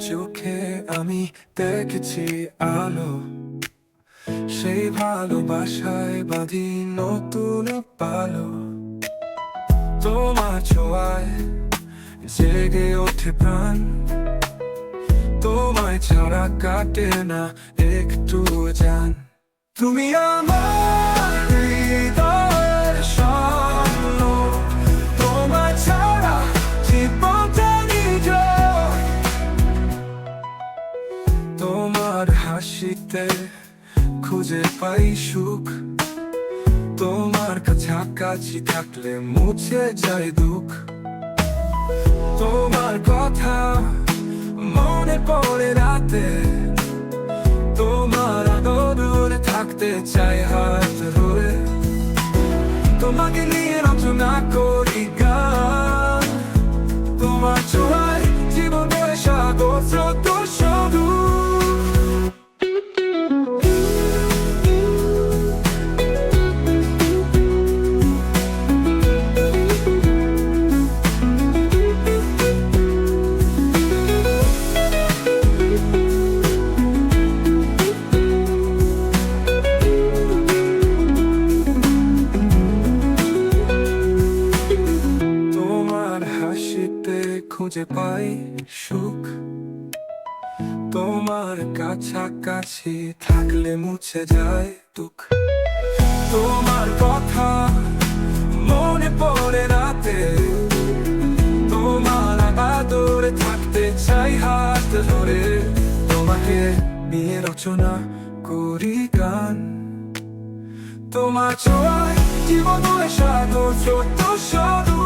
চোখে আমি দেখেছি আলো, সেই ভালোবাসায় বাঁধি নতুন পালো। তোমার ছোঁয়ায় জেগে ওঠে প্রাণ, তোমায় ছাড়া কাটে না একটু জান। তুমি আমার হৃদয়ের স্বপ্ন, তোমায় ছাড়া জীবনটা নির্জন। তোমার হাসিতে খুঁজে পাই সুখ, তোমার কাছাকাছি থাকলে মুছে যায় দুঃখ। তোমার কথা মনে পড়ে রাতে, তোমার আদরে থাকতে চাই হাত ধরে। তোমাকে নিয়ে রচনা করি গান, তোমার ছোঁয়ায় জীবনে স্বাগত শুধু। খুঁজে পাই সুখ, তোমার কাছাকাছি থাকলে মুছে যায় দুঃখ। তোমার কথা মনে পড়ে রাতে, তোমার আদরে থাকতে চাই হাত ধরে। তোমাকে নিয়ে রচনা করি গান, তোমার ছোঁয়ায় জীবন স্বাদ ছোট্ট শুধু।